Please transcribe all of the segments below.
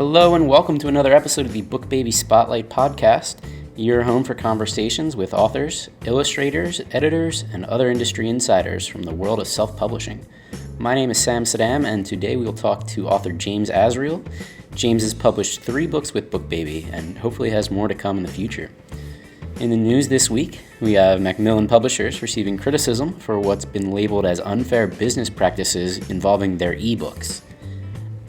Hello and welcome to another episode of the BookBaby Spotlight Podcast, your home for conversations with authors, illustrators, editors, and other industry insiders from the world of self-publishing. My name is Sam Saddam, and today we will talk to author James Azrael. James has published 3 books with BookBaby and hopefully has more to come in the future. In the news this week, we have Macmillan Publishers receiving criticism for what's been labeled as unfair business practices involving their ebooks.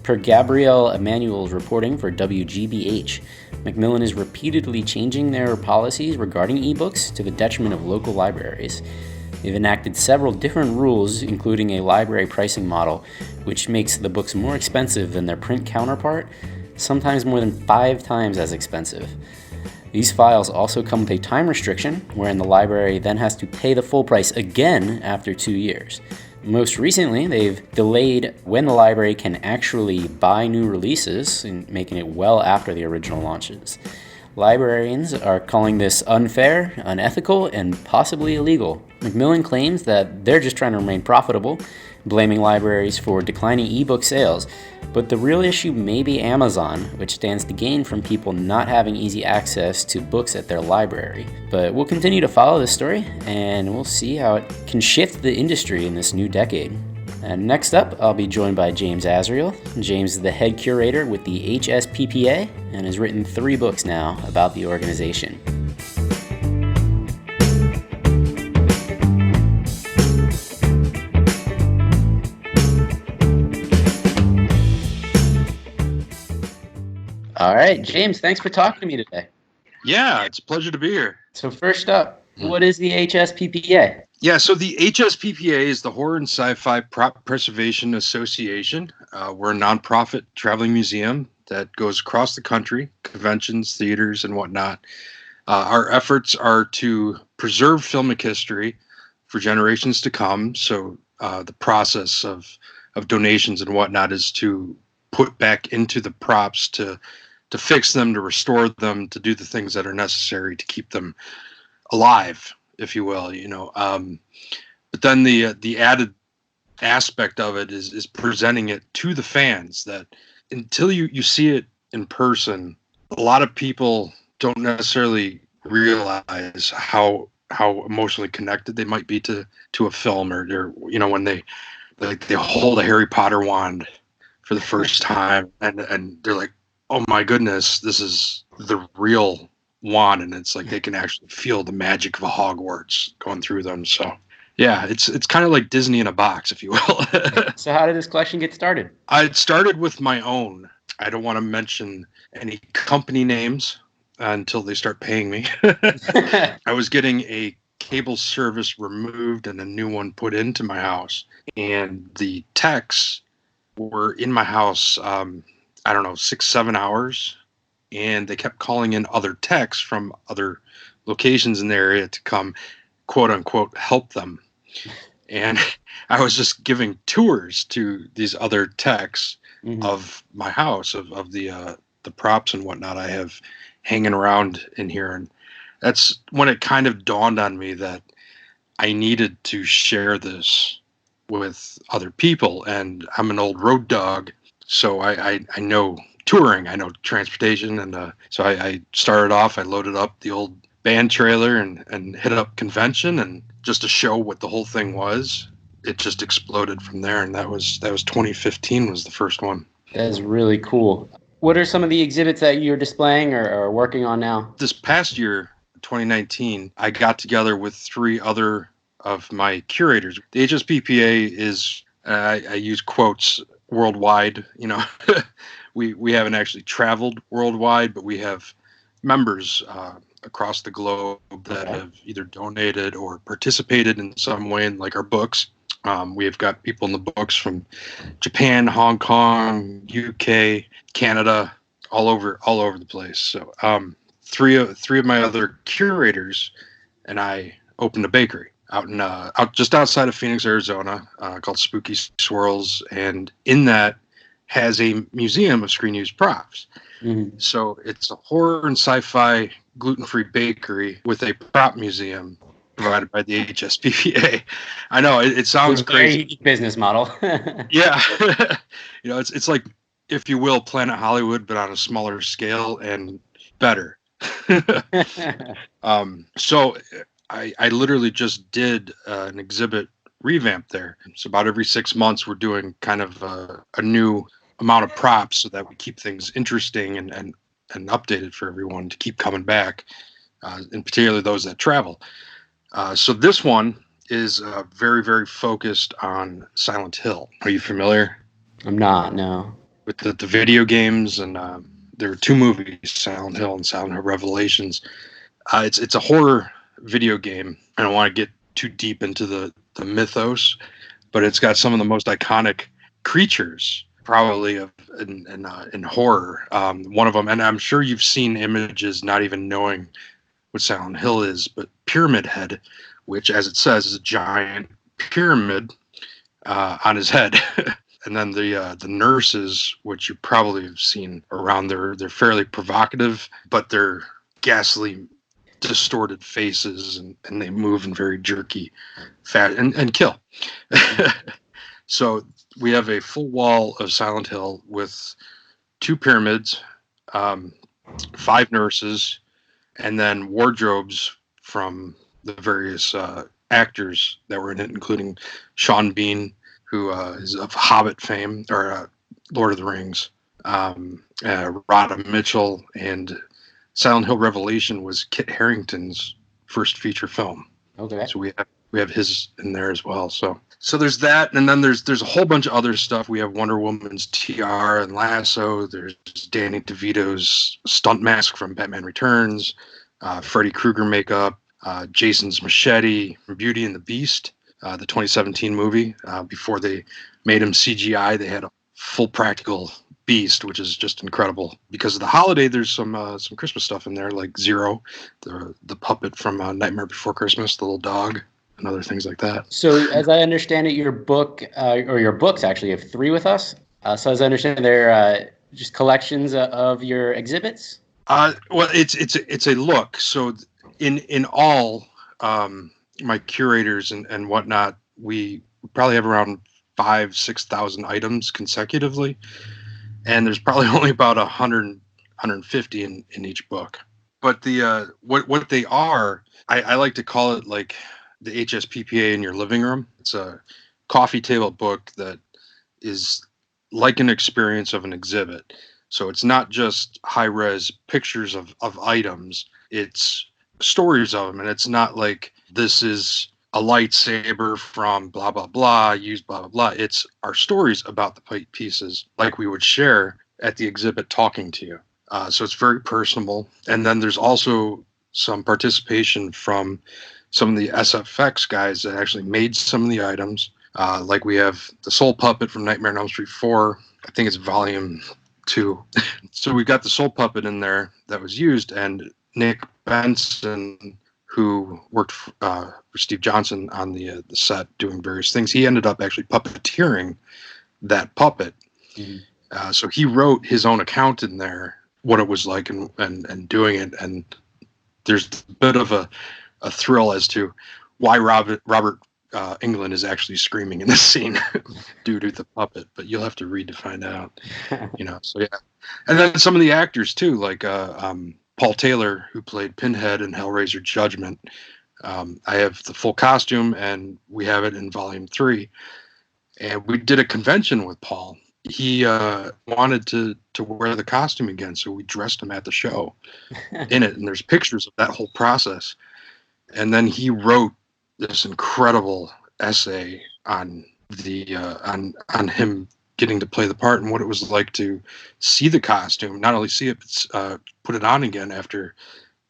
Per Gabrielle Emanuel's reporting for WGBH, Macmillan is repeatedly changing their policies regarding ebooks to the detriment of local libraries. They've enacted several different rules, including a library pricing model, which makes the books more expensive than their print counterpart, sometimes more than 5 times as expensive. These files also come with a time restriction, wherein the library then has to pay the full price again after 2 years. Most recently, they've delayed when the library can actually buy new releases, making it well after the original launches. Librarians are calling this unfair, unethical, and possibly illegal. Macmillan claims that they're just trying to remain profitable, blaming libraries for declining ebook sales. But the real issue may be Amazon, which stands to gain from people not having easy access to books at their library. But we'll continue to follow this story, and we'll see how it can shift the industry in this new decade. And next up, I'll be joined by James Azrael. James is the head curator with the HSPPA and has written 3 books now about the organization. All right, James, thanks for talking to me today. Yeah, it's a pleasure to be here. So first up, what is the HSPPA? Yeah, so the HSPPA is the Horror and Sci-Fi Prop Preservation Association. We're a nonprofit traveling museum that goes across the country, conventions, theaters, and whatnot. Our efforts are to preserve filmic history for generations to come. So the process of donations and whatnot is to put back into the props to fix them, to restore them, to do the things that are necessary to keep them alive, if you will, but then the added aspect of it is presenting it to the fans, that until you see it in person, a lot of people don't necessarily realize how emotionally connected they might be to a film, or when they hold a Harry Potter wand for the first time and they're like, oh my goodness, this is the real wand, and it's like they can actually feel the magic of a Hogwarts going through them. So yeah, it's kind of like Disney in a box, if you will. So how did this collection get started? I started with my own. I don't want to mention any company names until they start paying me. I was getting a cable service removed and a new one put into my house, and the techs were in my house 6-7 hours, and they kept calling in other techs from other locations in the area to come, quote unquote, help them. And I was just giving tours to these other techs of my house, of the props and whatnot I have hanging around in here. And that's when it kind of dawned on me that I needed to share this with other people. And I'm an old road dog, so I know touring, I know transportation, and so I started off, I loaded up the old band trailer and hit up convention, and just to show what the whole thing was, it just exploded from there. And that was 2015 was the first one. That is really cool. What are some of the exhibits that you're displaying or working on now? This past year, 2019, I got together with 3 other of my curators. The HSPPA is, I use quotes, worldwide. We haven't actually traveled worldwide, but we have members across the globe that have either donated or participated in some way in, like, our books. We have got people in the books from Japan, Hong Kong, UK, Canada, all over the place. So three of my other curators and I opened a bakery out just outside of Phoenix, Arizona, called Spooky Swirls, and in that has a museum of screen-used props. Mm-hmm. So it's a horror and sci-fi gluten-free bakery with a prop museum provided by the HSPPA. I know it sounds crazy. Very unique business model. Yeah, it's like if you will, Planet Hollywood, but on a smaller scale and better. So I literally just did an exhibit revamp there. So about every 6 months, we're doing kind of a new amount of props so that we keep things interesting and updated for everyone to keep coming back, in particular those that travel. So this one is very, very focused on Silent Hill. Are you familiar I'm not, no. with the video games? And there are two movies, Silent Hill and Silent Hill Revelations. It's a horror video game. I don't want to get too deep into the mythos, but it's got some of the most iconic creatures probably in horror. One of them, and I'm sure you've seen images not even knowing what Silent Hill is, but Pyramid Head, which, as it says, is a giant pyramid on his head. And then the nurses, which you probably have seen around, they're fairly provocative, but they're ghastly, distorted faces, and they move in very jerky fashion and kill. So we have a full wall of Silent Hill with two pyramids, 5 nurses, and then wardrobes from the various actors that were in it, including Sean Bean, who is of Hobbit fame, or Lord of the Rings, Rhoda Mitchell, and Silent Hill Revelation was Kit Harington's first feature film. Okay. So we have his in there as well. So there's that, and then there's a whole bunch of other stuff. We have Wonder Woman's tiara and lasso. There's Danny DeVito's stunt mask from Batman Returns, Freddy Krueger makeup, Jason's machete from Beauty and the Beast, the 2017 movie. Before they made him CGI, they had a full practical beast, which is just incredible. Because of the holiday, there's some Christmas stuff in there, like Zero, the puppet from Nightmare Before Christmas, the little dog, and other things like that. So, as I understand it, your book, or your books actually, have 3 with us. So, as I understand it, they're just collections of your exhibits? Well, it's a look. So, in all, my curators and whatnot, we probably have around 5,000-6,000 items consecutively, and there's probably only about 150 in each book. But the what they are, I like to call it like the HSPPA in your living room. It's a coffee table book that is like an experience of an exhibit. So it's not just high-res pictures of items. It's stories of them, and it's not like this is a lightsaber from blah blah blah, used blah blah blah. It's our stories about the pieces, like we would share at the exhibit, talking to you. So it's very personal. And then there's also some participation from some of the SFX guys that actually made some of the items. Like we have the Soul Puppet from Nightmare on Elm Street 4. I think it's volume 2. So we got the Soul Puppet in there that was used, and Nick Benson, who worked for Steve Johnson on the set doing various things, he ended up actually puppeteering that puppet. Mm-hmm. So he wrote his own account in there, what it was like and doing it. And there's a bit of a thrill as to why Robert Englund is actually screaming in this scene due to the puppet, but you'll have to read to find out. So yeah. And then some of the actors too, like Paul Taylor, who played Pinhead in Hellraiser Judgment. I have the full costume, and we have it in volume 3. And we did a convention with Paul. He wanted to wear the costume again, so we dressed him at the show in it. And there's pictures of that whole process. And then he wrote this incredible essay on the on him getting to play the part and what it was like to see the costume, not only see it, but put it on again after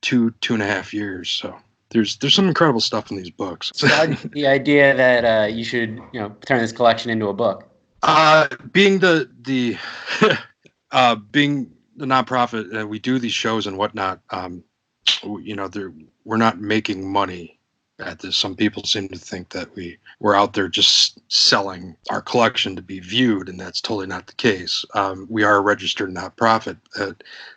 2.5 years. So there's some incredible stuff in these books. So the idea that you should turn this collection into a book. Being the being the nonprofit, we do these shows and whatnot. We're not making money at this. Some people seem to think that we're out there just selling our collection to be viewed, and that's totally not the case. We are a registered nonprofit. The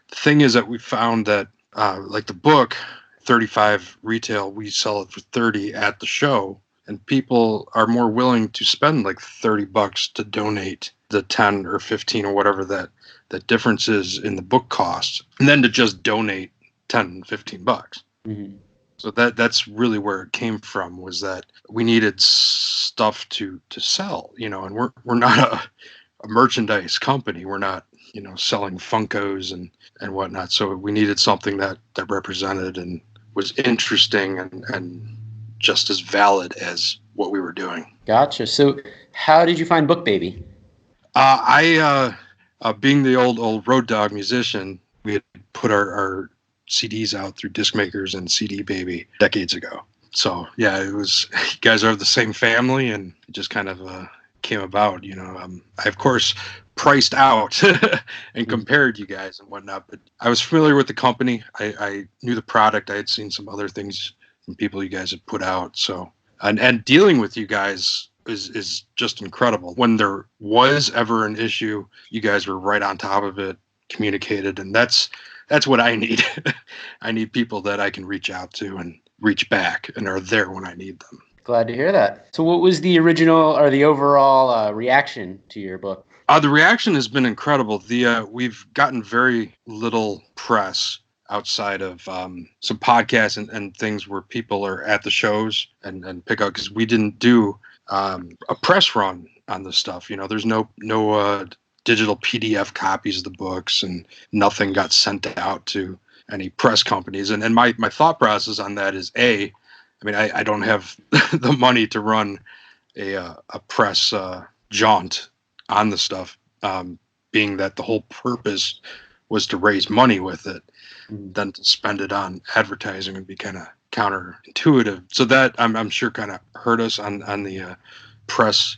thing is that we found that, like the book, 35 retail, we sell it for 30 at the show, and people are more willing to spend like $30 to donate the 10 or 15 or whatever that difference is in the book cost, and then to just donate 10, $15. Mm-hmm. So that's really where it came from, was that we needed stuff to sell, and we're not a merchandise company. We're not, selling Funkos and whatnot. So we needed something that represented and was interesting and just as valid as what we were doing. Gotcha. So how did you find BookBaby? Being the old road dog musician, we had put our CDs out through disc makers and CD Baby decades ago. So yeah, it was, you guys are the same family, and it just kind of came about. I of course priced out and compared you guys and whatnot, but I was familiar with the company. I knew the product. I had seen some other things from people you guys had put out. So and dealing with you guys is just incredible. When there was ever an issue, you guys were right on top of it, communicated, and that's what I need. I need people that I can reach out to and reach back and are there when I need them. Glad to hear that. So what was the original or the overall reaction to your book? The reaction has been incredible. We've gotten very little press outside of some podcasts and things where people are at the shows and pick up, because we didn't do a press run on this stuff. There's no digital PDF copies of the books, and nothing got sent out to any press companies. And my thought process on that is, I don't have the money to run a press jaunt on the stuff, being that the whole purpose was to raise money with it. Then to spend it on advertising would be kind of counterintuitive. So that I'm sure kind of hurt us on the press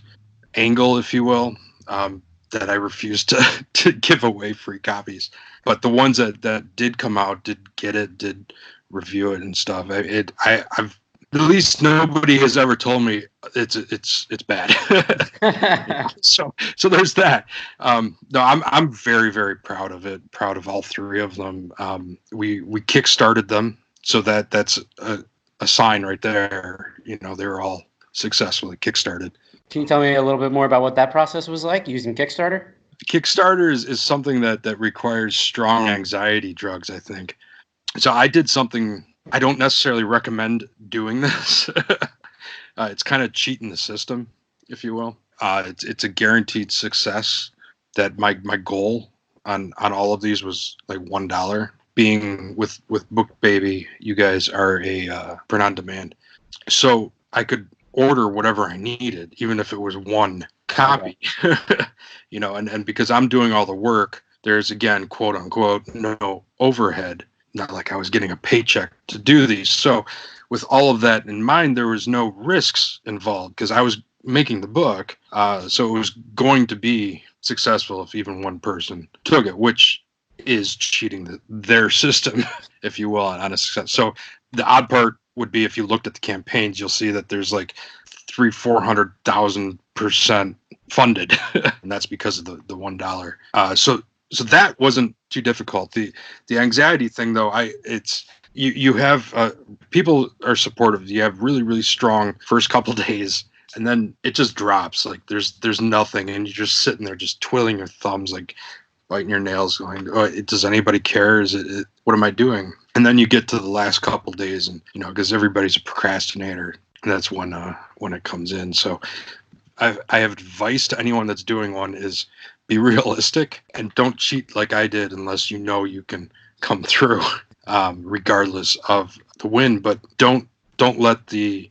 angle, if you will, that I refused to give away free copies. But the ones that did come out, did get it, did review it and stuff. I've at least nobody has ever told me it's bad. So there's that. No, I'm very, very proud of it. Proud of all three of them. We kickstarted them, so that's a sign right there. They were all successfully kickstarted. Can you tell me a little bit more about what that process was like using Kickstarter? Kickstarter is something that requires strong anxiety drugs, I think. So I did something. I don't necessarily recommend doing this. It's kind of cheating the system, if you will. It's a guaranteed success. That my goal on all of these was like $1. Being with BookBaby, you guys are a print on demand, so I could order whatever I needed, even if it was one copy. Okay. And because I'm doing all the work, there's, again, quote unquote, no overhead. Not like I was getting a paycheck to do these. So with all of that in mind, there was no risks involved because I was making the book. So it was going to be successful if even one person took it, which is cheating their system, if you will, on a success. So the odd part would be, if you looked at the campaigns, you'll see that there's like 400,000% funded. And that's because of the $1. So that wasn't too difficult. The anxiety thing, though, you have people are supportive. You have really, really strong first couple days, and then it just drops. Like there's nothing, and you're just sitting there, just twiddling your thumbs, like biting your nails, going, "Oh, does anybody care? What am I doing?" And then you get to the last couple days, and because everybody's a procrastinator, and that's when it comes in. So I have advice to anyone that's doing one is, be realistic and don't cheat like I did unless you can come through, regardless of the win. But don't let the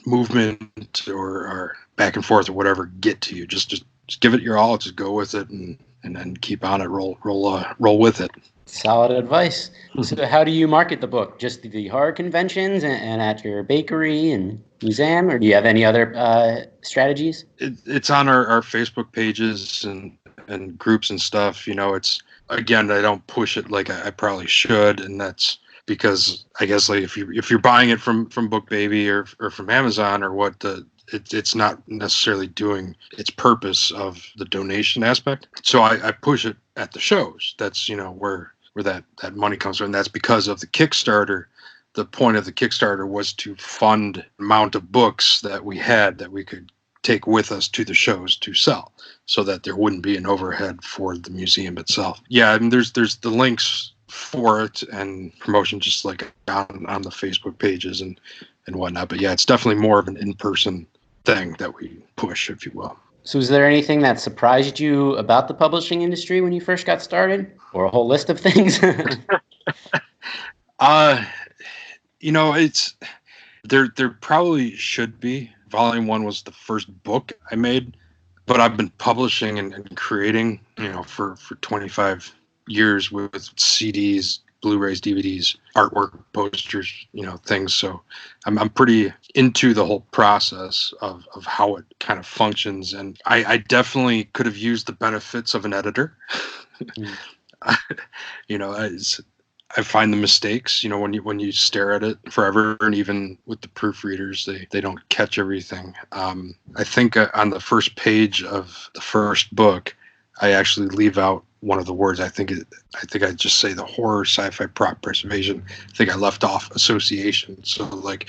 movement or back and forth or whatever get to you. Just give it your all. Just go with it and then keep on it. Roll with it. Solid advice. So how do you market the book? Just the horror conventions and at your bakery and museum, or do you have any other strategies? It's on our Facebook pages and groups and stuff. It's, again, I don't push it like I probably should, and that's because I guess, like, if you're buying it from BookBaby or from Amazon or what, it's not necessarily doing its purpose of the donation aspect. So I push it at the shows. That's where that money comes from. And that's because of the Kickstarter. The point of the Kickstarter was to fund the amount of books that we had that we could take with us to the shows to sell, so that there wouldn't be an overhead for the museum itself. Yeah, I mean, there's the links for it and promotion just like on the Facebook pages and whatnot. But yeah, it's definitely more of an in-person thing that we push, if you will. So is there anything that surprised you about the publishing industry when you first got started, or a whole list of things? It's there probably should be. Volume 1 was the first book I made, but I've been publishing and creating, for 25 years with CDs, Blu-rays, DVDs, artwork, posters, things. So I'm pretty into the whole process of how it kind of functions. And I definitely could have used the benefits of an editor. I find the mistakes, when you stare at it forever, and even with the proofreaders, they don't catch everything. I think on the first page of the first book, I actually leave out one of the words. I think I just say the horror sci-fi prop preservation. I think I left off association. So like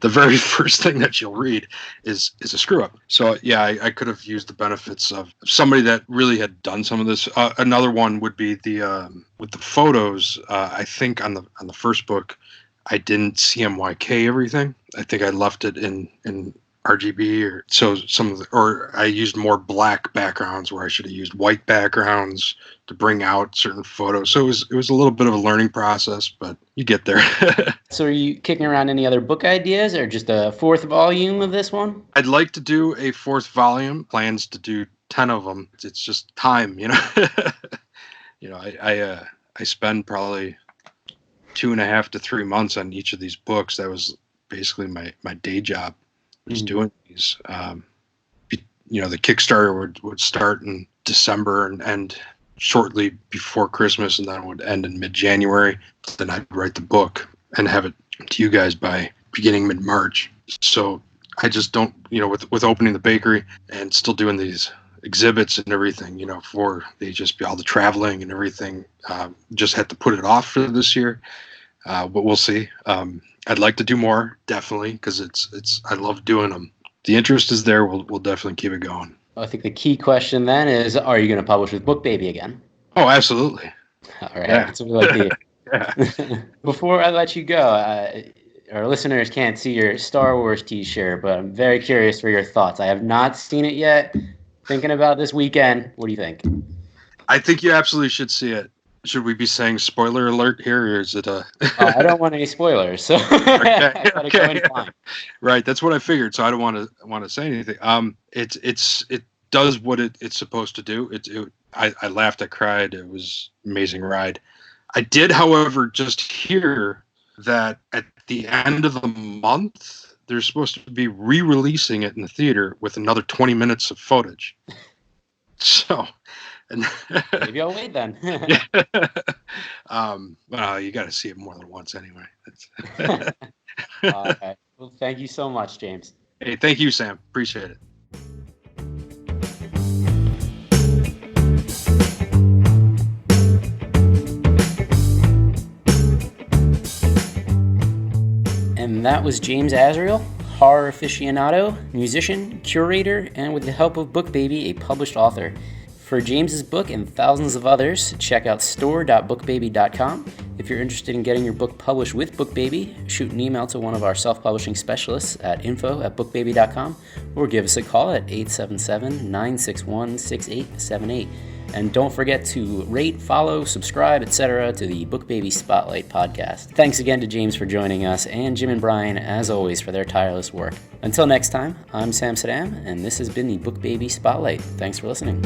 the very first thing that you'll read is a screw up. So yeah, I could have used the benefits of somebody that really had done some of this. Another one would be with the photos. I think on the first book, I didn't CMYK everything. I think I left it in RGB, or I used more black backgrounds where I should have used white backgrounds to bring out certain photos. So it was a little bit of a learning process, but you get there. So are you kicking around any other book ideas, or just a 4th volume of this one? I'd like to do a 4th volume, plans to do 10 of them. It's just time, I spend probably 2.5 to 3 months on each of these books. That was basically my day job. Just doing these. The Kickstarter would start in December and end shortly before Christmas, and then it would end in mid-January. Then I'd write the book and have it to you guys by beginning mid-March. So I just don't, with opening the bakery and still doing these exhibits and everything, for the HSP, all the traveling and everything, just had to put it off for this year. But we'll see. I'd like to do more, definitely, because I love doing them. The interest is there. We'll definitely keep it going. I think the key question then is, are you going to publish with BookBaby again? Oh, absolutely. All right. Yeah. That's what we like to hear. Before I let you go, our listeners can't see your Star Wars t-shirt, but I'm very curious for your thoughts. I have not seen it yet. Thinking about this weekend. What do you think? I think you absolutely should see it. Should we be saying spoiler alert here, or is it a... I don't want any spoilers, so okay. Right, that's what I figured, so I don't want to say anything. It does what it's supposed to do. I laughed, I cried. It was an amazing ride. I did, however, just hear that at the end of the month, they're supposed to be re-releasing it in the theater with another 20 minutes of footage. So... Maybe I'll wait then. Well, you got to see it more than once anyway. Okay. Well, thank you so much, James. Hey, thank you, Sam. Appreciate it. And that was James Azrael, horror aficionado, musician, curator, and with the help of BookBaby, a published author. For James's book and thousands of others, check out store.bookbaby.com. If you're interested in getting your book published with BookBaby, shoot an email to one of our self-publishing specialists at info@bookbaby.com or give us a call at 877-961-6878. And don't forget to rate, follow, subscribe, etc. to the BookBaby Spotlight Podcast. Thanks again to James for joining us, and Jim and Brian, as always, for their tireless work. Until next time, I'm Sam Saddam, and this has been the BookBaby Spotlight. Thanks for listening.